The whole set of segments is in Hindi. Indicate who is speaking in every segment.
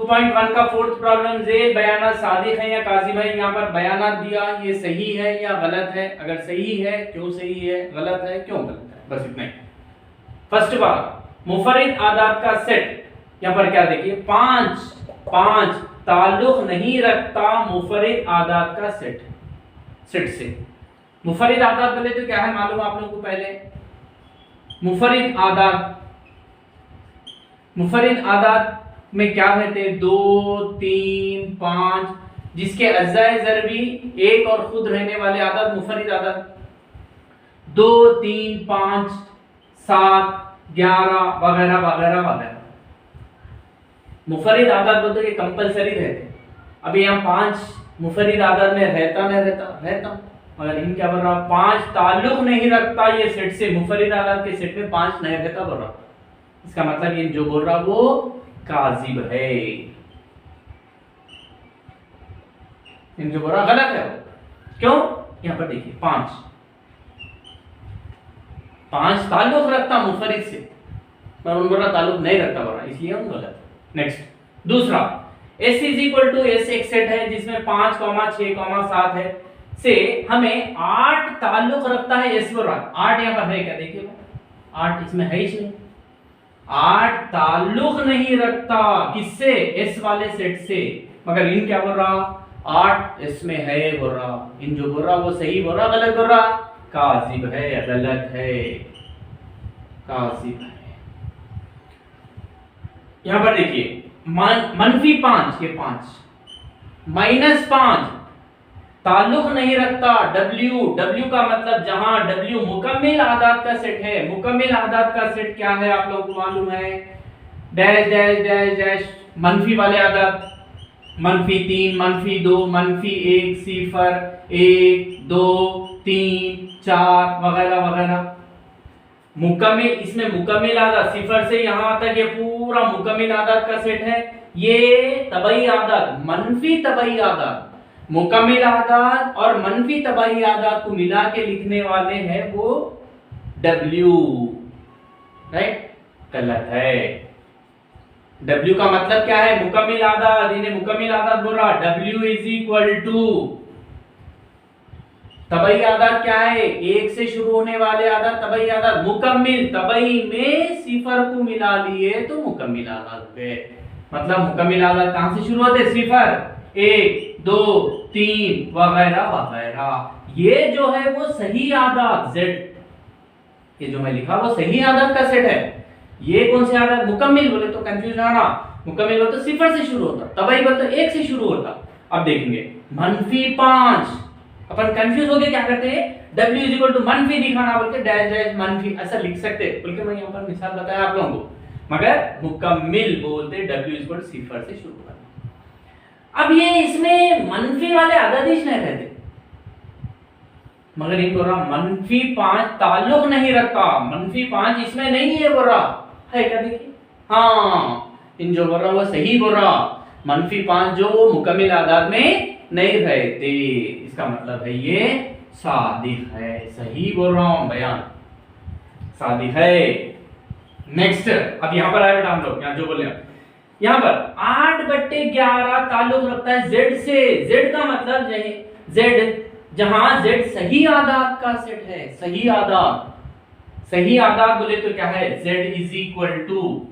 Speaker 1: 2.1 का फोर्थ प्रॉब्लम, ज़ेल बयानात सादिक है या काज़िब है। यहाँ पर बयानात दिया, ये सही है या गलत है, अगर सही है क्यों सही है, गलत है क्यों गलत है, बस इतना ही। फर्स्ट बार मुफर्रिद आदात का सेट, यहाँ पर क्या देखिए, पांच ताल्लुक नहीं रखता मुफर्रिद आदात का सेट से। मुफर्रिद आदात बोले तो क्या है मालूम आप लोगों को पहले। मुफर्रिद आदात में क्या रहते हैं, 2 3 5, जिसके अज्जाए ज़रबी एक और खुद रहने वाले आदात मुफर्रिद आदात। 2 3 5 7 11 वगैरह वगैरह वगैरह मुफर्रिद आदात बोलते हैं कंपलसरी रहते। अभी यहाँ 5 मुफर्रिद आदात में रहता मगर इन क्या बोल रहा, 5 ताल्लुक नहीं रखता ये सेट से, मुफर्रिद आदात के सेट में 5 नहीं रहता बोल रहा। इसका मतलब ये जो बोल रहा वो काज़िब है, इन जो बोल रहा गलत है। क्यों, यहाँ पर देखिए 5 ताल्लुक रखता मुफर्रिद से, पर उन बोल रहा ताल्लुक नहीं रखता बोल रहा, इसलिए हम गलत। नेक्स्ट दूसरा, S = S एक सेट है जिसमें 5, 6, 7 है, से हमें 8 ताल्लुक रखता है S पर। 8 यहाँ पर है क्या, देखिए 8 इसमें है ही नहीं, 8 ताल्लुक नहीं रखता किससे, S वाले सेट से। मगर इन क्या बोल रहा, 8 इसमें है बोल रहा, इन जो बोल रहा वो सही बोल रहा गलत बोल रहा, काज़िब है, गलत है, काज़िब है। यहां पर देखिए -5 ये 5 -5 ताल्लुक नहीं रखता W का मतलब जहां W मुकम्मिल आदात का सेट है। मुकम्मिल आदात का सेट क्या है आप लोगों को मालूम है, डैश डैश डैश डैश मनफी वाले आदात, -3 -2 -1 0 1 2 3 4 वगैरह वगैरह। मुकम्मिल, इसमें मुकम्मिल आदात 0 से यहां तक ये पूरा मुकम्मिल आदात का सेट है। ये तबई आदात, मनफी तबई आदात, मुकम्मिल आदात और मनफी तबाही आदात को मिला के लिखने वाले हैं वो W, राइट, गलत है। W का मतलब क्या है, मुकम्मिल आदात, इन्हें मुकम्मिल आदात बोल रहा। W = तबई आदात क्या है, 1 से शुरू होने वाले आदात तबई आदात। मुकम्मिल तबई में 0 को मिला लिए तो मुकम्मिल आदात है। मतलब मुकम्मिल आदात कहां से शुरू होते, 0 1 2 3 वगैरह वगैरह। ये जो है वो सही आदात Z, ये जो मैं लिखा वो सही आदात का सेट है। ये कौन से आदात, मुकम्मिल बोले तो कंफ्यूज ना होना, मुकम्मिल बोले तो 0 से शुरू होता, तबई बोले तो 1 से शुरू होता। अब देखेंगे -5, अपन कंफ्यूज हो गए, क्या करते हैं, W = मनफी दिखाना बोल के डैश डैश मनफी ऐसा लिख सकते हैं, बोल के मैं यहाँ पर मिसाल बताया आप लोगों को। मगर मुकम्मिल बोलते W = 0 से शुरू करना। अब ये इसमें मनफी वाले आदादिश नहीं रहते, मगर इन बोल रहा -5 ताल्लुक नहीं रखता, -5 इसमें नहीं है बोल रहा है क्या, देखिए हाँ, इन जो बोल रहा वो सही बोल रहा। -5 जो वो मुकम्मिल आदात में नहीं रहते, इसका मतलब है ये सादिक है, सही बोल रहा हूं, बयान सादिक है। नेक्स्ट, अब यहां पर आए बेटा हम लोग, यहां जो बोले यहां पर 8/11 ताल्लुक रखता है Z से। Z का मतलब Z, जहां Z सही आदात का सेट है। सही आदात बोले तो क्या है, Z =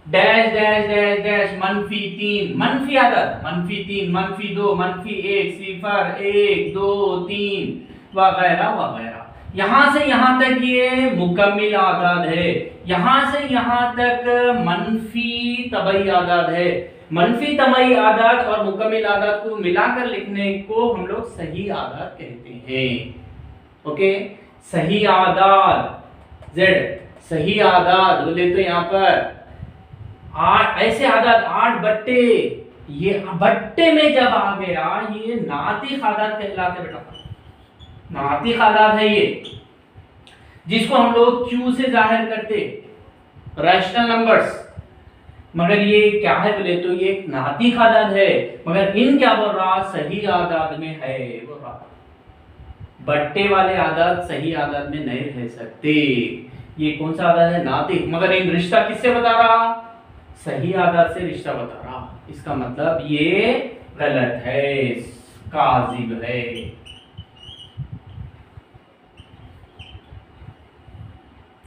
Speaker 1: dash dash dash dash -3 मनफी आदात, -3 -2 -1 0 1 2 3 वगैरह वगैरह। यहां से यहां तक ये मुकम्मिल आदात है, यहां से यहां तक मनफी तबई आदात है। मनफी तबई आदात और मुकम्मिल आदात को मिलाकर लिखने को हम लोग सही आदात कहते हैं। ओके, सही आदात Z, सही आदात बोले तो यहाँ पर 8 ऐसे आदात 8 बट्टे, ये बट्टे में जब आ गया ये नातिक आदात कहलाते बेटा, नातिक आदात है ये, जिसको हम लोग Q से जाहिर करते, रैशनल नंबर्स। मगर ये क्या है बोले तो ये एक नातिक आदात है, मगर इन क्या बोल रहा, सही आदात में है बोल रहा। बट्टे वाले आदात सही आदात में नहीं रह सकते, ये कौन सा आदात है, नातिक। मगर इन रिश्ता किससे बता रहा, सही आदत से रिश्ता बता रहा, इसका मतलब ये गलत है, काजिब है।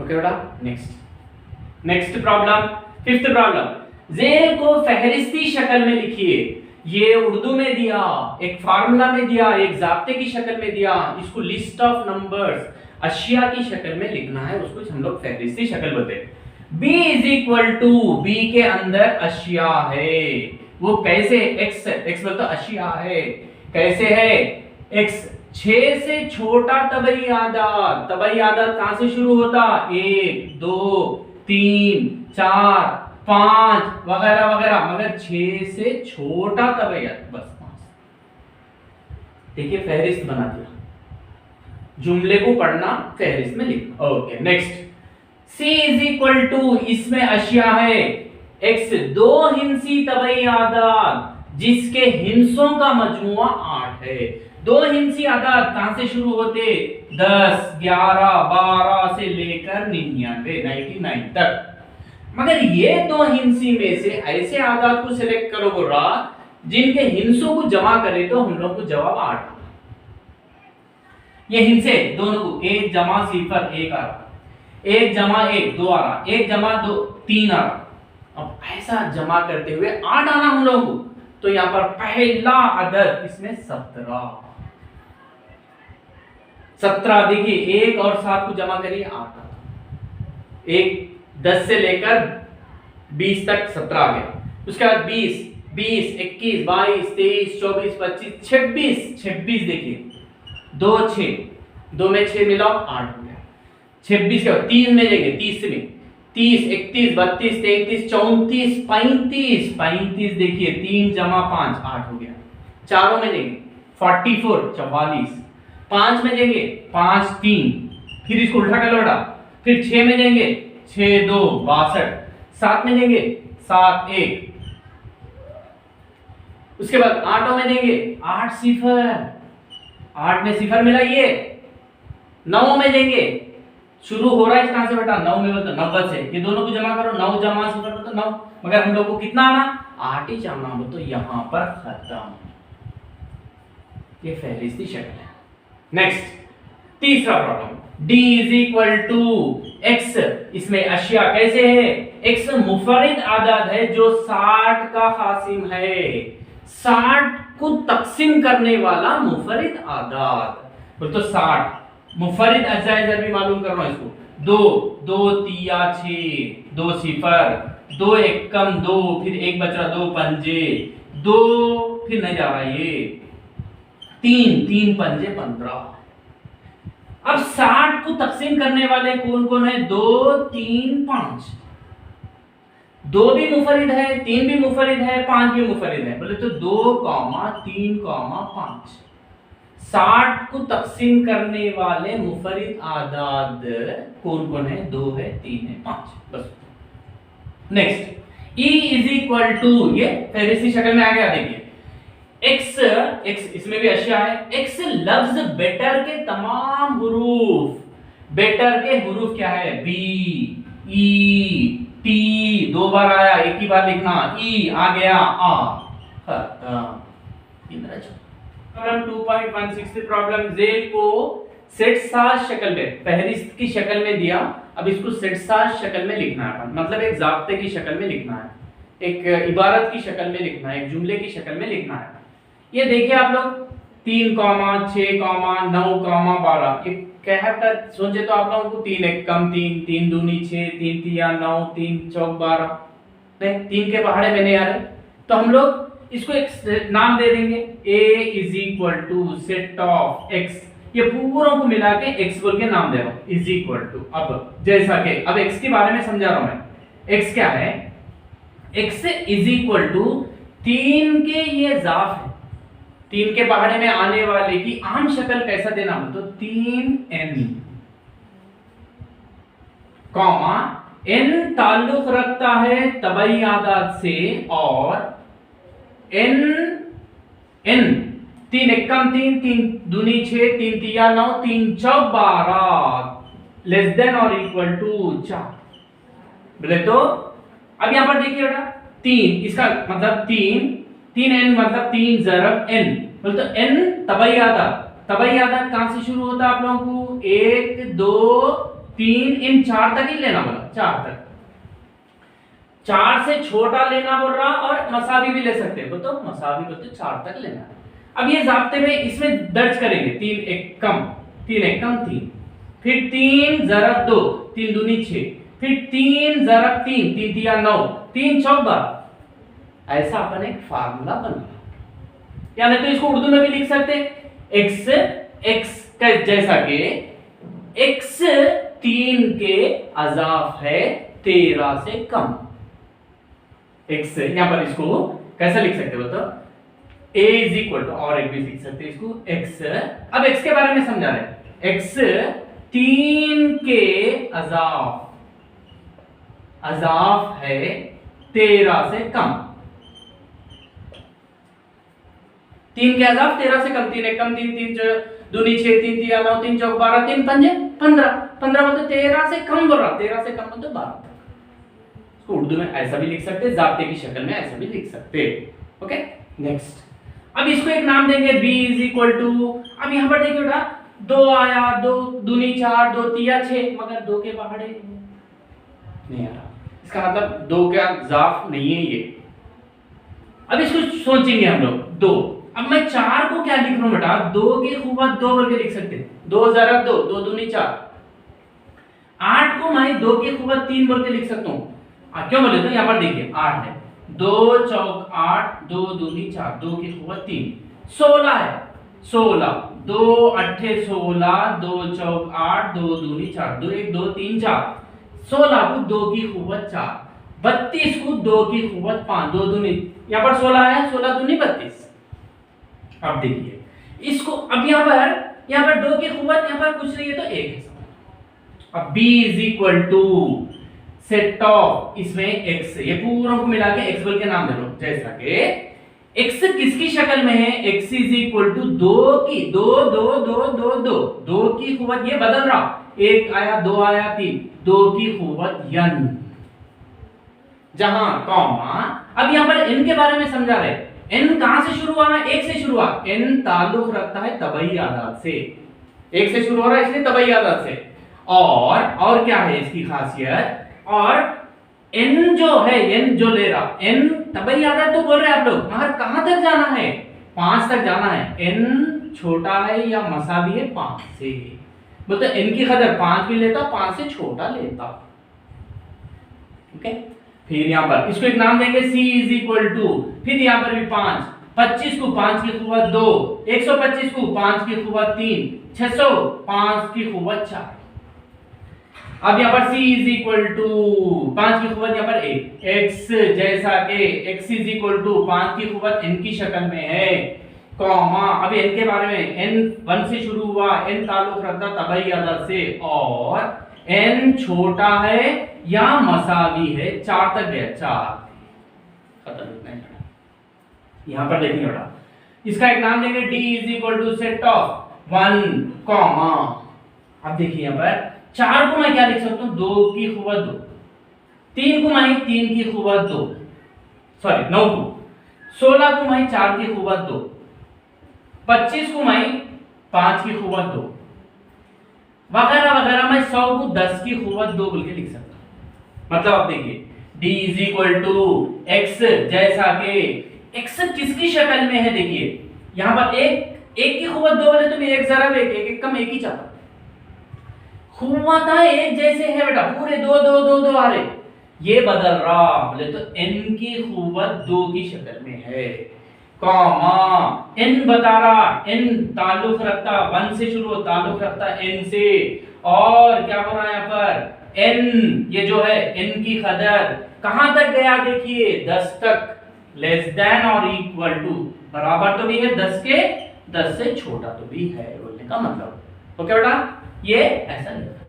Speaker 1: ओके बेटा, नेक्स्ट प्रॉब्लम, फिफ्थ प्रॉब्लम, जेल को फहरिस्ती शक्ल में लिखिए। ये उर्दू में दिया, एक फार्मूला में दिया, एक जाब्ते की शक्ल में दिया, इसको लिस्ट ऑफ नंबर्स अशिया की शक्ल में लिखना है, उसको हम लोग फहरिस्ती शक्ल बोलते हैं। b is equal to, B के अंदर अशिया है, वो कैसे, x बोलते अशिया है, कैसे है, x 6 से छोटा तबई आदाद, तबई आदाद कहां से शुरू होता, 1 2 3 4 5 वगैरह वगैरह, मगर 6 से छोटा तबई आदाद बस 5। देखिए फहरिस्त बना दिया, जुमले को पढ़ना, फहरिस्त में लिखना। Okay next, c is equal to, इसमें अशिया है x 2 हिंसी तबई आदाद जिसके हिंसों का मजमुआ 8 है। 2 हिंसी आदाद कहां से शुरू होते, 10 11 12 से लेकर 99 तक, मगर ये 2 हिंसी में से ऐसे आदाद को सिलेक्ट करो बोल रहा जिनके हिंसों को जमा करे तो हम लोग को जवाब 8। ये हिंसे दोनों को 1 जमा 0 1 आ रहा, 1 जमा 1 2 आ रहा, 1 जमा 2 3 आ रहा। अब ऐसा जमा करते हुए 8 आना हम लोगों को, तो यहां पर पहला अदद इसमें 17 देखिए, 1 और 7 को जमा करिए 8 आता, 1 10 से लेकर 20 तक 17 आ गया, उसके बाद 20 21 22 23 24 25 26 देखिए, 2 6 2 में 6 मिलाओ 8 हो गया, 26 के बाद 3 में जाएंगे, 30 में 30 31 32 33 34 35 देखिए, 3 जमा 5 8 हो गया, चारों में देंगे 44 44, 5 में देंगे 5 3, फिर इसको उल्टा कर लो बेटा, फिर 6 में देंगे 6 2 62, 7 में देंगे 7 1, उसके बाद 8 में देंगे 8 0, 8 में 0 मिलाइए, 9 में देंगे, शुरू हो रहा है कहां से बेटा, 9 में बोलते 90 से, ये दोनों को जमा करो, 9 जमा 0 तो 9, मगर हम लोग को कितना आना, 8 ही जाना हो, तो यहां पर खत्म। ये फहरिस्ती शक्ल है। नेक्स्ट तीसरा problem, d is equal to x, इसमें अशिया कैसे है, x मुफरिद आदाद है जो 60 का खासिम है, 60 को तकसीम करने वाला मुफरिद आदाद, बोल तो 60 मुफरिद अज्जा ज़रबी मालूम करना इसको, 2 2 3 6 2 0 2 1 2, फिर 1 बच रहा 2 पंजे 2, फिर नहीं जा रहा ये 3 3 पंजे 15। अब 60 को तकसीम करने वाले कौन कौन है, 2 3 5, 2 भी मुफरिद है, 3 भी मुफरिद है, 5 भी मुफरिद है, बोले तो 2 3 5। 60 को तकसीम करने वाले मुफरिद आदाद कौन कौन है, 2 है 3 है 5 बस। Next e is equal to, ये फहरिस्ती शक्ल में आ गया, देखिए x इसमें भी अशिया है, x लफ्ज बेटर के तमाम हुरूफ, बेटर के हुरूफ क्या है, b e t, 2 बार आया, एक ही बार लिखना, e आ गया आ, खत्म। प्रॉब्लम 2.16 प्रॉब्लम, जेल को सेट साज शक्ल में, फहरिस्त की शक्ल में दिया, अब इसको सेट साज शक्ल में लिखना है, मतलब एक जाब्ते की शक्ल में लिखना है, एक इबारत की शक्ल में लिखना है, एक जुमले की शक्ल में लिखना है। ये देखिए आप लोग 3 6 9 12, एक कहता सोचे तो आप लोगों को 3 1 कम 3 3 दूनी 6 3 3 9 3 चौक 12, नहीं 3 के पहाड़े में नहीं आ रहे, तो हम लोग इसको एक नाम दे देंगे, a is equal to set of x, ये पूरों को मिला के x बोल के नाम दे रहा हूं, इज इक्वल टू, अब जैसा कि अब x के बारे में समझा रहा हूं मैं, x क्या है, x इज इक्वल टू 3 के ये जाफ है, 3 के पहाड़े में आने वाले की आम शक्ल कैसा देना हो, तो 3n कॉमा n ताल्लुक रखता है तबई आदाद से, और n 3 1 3 3 दूनी 6 3 3 9 3 चौक 12 लेस देन और इक्वल टू 4, बोले तो अब यहाँ पर देखिए बेटा 3, इसका मतलब 3n मतलब 3 ज़रब n, बोलते n तबई आदत कहां से शुरू होता है आप लोगों को? 1 2 3 इन 4 तक ही लेना बोला, 4 तक, 4 से छोटा लेना बोल रहा, और मसावी भी ले सकते हैं, तो मसावी बोलते 4 तक लेना है। अब ये ज़ाब्ते में इसमें दर्ज करेंगे 3 1 कम 3, फिर 3 ज़रब 2 3 दूनी 6, फिर 3 ज़रब 3 3 तिया 9 3 चौक 12। ऐसा अपन एक फार्मूला बना, यानी तो इसको उर्दू में भी लिख सकते हैं x जैसा कि x 3 के अज़ाफ है 13 से कम। x यहां पर इसको कैसा लिख सकते हो बताओ? a इज इक्वल टू, और एक भी लिख सकते हैं इसको x। अब x के बारे में समझा रहे हैं, x 3 के अज़ाफ है 13 से कम, 3 के अज़ाफ 13 से कम, 3 1 कम 3 3 दूनी 6 3 तिया 9 3 चौक 12 3 पंजे 15 बोलते 13 से कम बोल रहा, 13 से कम मतलब 12 तक। उर्दू में ऐसा भी लिख सकते हैं, ज़ाब्ते की शक्ल में ऐसा भी लिख सकते हैं। ओके नेक्स्ट, अब इसको एक नाम देंगे b इज इक्वल टू, अब यहां पर देखिए बेटा 2 आया, 2 दूनी 4 2 तिया 6, मगर 2 के पहाड़े नहीं आ रहा, इसका मतलब 2 का ज़ाफ नहीं है ये। अब इसको सोचेंगे हम लोग 2, अब मैं 4 को क्या लिख रहा हूं बेटा? 2 की खूबत 2 बोल के लिख सकते हैं, 2 ज़रब 2 2 दूनी 4। 8 को मैं 2 की खूबत 3 बोल के लिख सकता हूं, क्यों बोले तो यहां पर देखिए 8 है, 2 चौक 8 2 दूनी 4 2 की खूबत 3, 16 है 16 2 अट्ठे 16 2 चौक 8 2 दूनी 4 2 1 2 3 4, 16 को 2 की खूबत 4, 32 को 2 की खूबत 5 2 दूनी, यहां पर 16 आया 16 दूनी 32। अब देखिए इसको, अब यहां पर 2 की खूबत यहां पर कुछ नहीं है तो 1 है। अब b is equal to set of इसमें x, ये पूरा को मिला के x बोल के नाम दे लो, जैसा कि x किसकी शक्ल में है? x इज इक्वल टू 2 की 2 2 2 2 2 2 की खूबत, ये बदल रहा, 1 आया 2 आया 3 2 की खूबत n, जहां कॉमा। अब यहां पर n के बारे में समझा रहे, n कहां से शुरू हुआ? 1 से शुरू हुआ, n ताल्लुक रखता है तबई आदात से, 1 से शुरू हो रहा है इसलिए तबई आदात से। और क्या है इसकी खासियत? और n जो है, n जो ले रहा, n तबई आदात तो बोल रहे हैं आप लोग, मगर कहां तक जाना है? 5 तक जाना है। n छोटा है या मसावी है 5 से, बोलते n की कदर 5 भी लेता, 5 से छोटा लेता। ओके, फिर यहां पर इसको एक नाम देंगे c इज इक्वल टू, फिर यहां पर भी 5, 25 को 5 की खूबत 2, 125 को 5 की खूबत 3, 600 5 की खूबत 4। अब यहां पर c इज इक्वल टू 5 की खूबत यहां पर 1, x जैसा कि x इज इक्वल टू 5 की खूबत n की शक्ल में है, कॉमा। अब n के बारे में, n 1 से शुरू हुआ, n ताल्लुक रखता तबई आदात से, और n छोटा है या मसावी है, 4 तक गया, 4 खत्म, नहीं छोड़ा। यहां पर देखिए बेटा, इसका एक नाम देंगे d is equal to set of 1 comma. अब देखिए यहां पर 4 को मैं क्या लिख सकता हूं? 2 की खूबत 2, 3 को मैं 3 की खूबत 2, सॉरी 9 को, 16 को मैं 4 की खूबत 2, 25 को मैं 5 की खूबत 2, वगैरह वगैरह। मैं 100 को 10 की खूबत 2 बोल के लिख सकता हूं। मतलब आप देखिए d is equal to x जैसा कि x किसकी शक्ल में है? देखिए यहां पर एक की खूबत 2 बोले तो मैं 1 ज़रब 1 1 कम 1 ही चाहता, खूबत एक जैसे है बेटा, पूरे 2 2 2 2 आ रहे, ये बदल रहा, बोले तो n की खूबत 2 की शक्ल में है, कॉमा। n बता रहा, n ताल्लुक रखता 1 से शुरू, ताल्लुक रखता n से, और क्या बोल रहा है यहाँ पर? n ये जो है n की कदर कहां तक गया? देखिए 10 तक, लेस देन और इक्वल टू, बराबर तो भी है 10 के, 10 से छोटा तो भी है, बोलने का मतलब। ओके बेटा, ये ऐसा नहीं।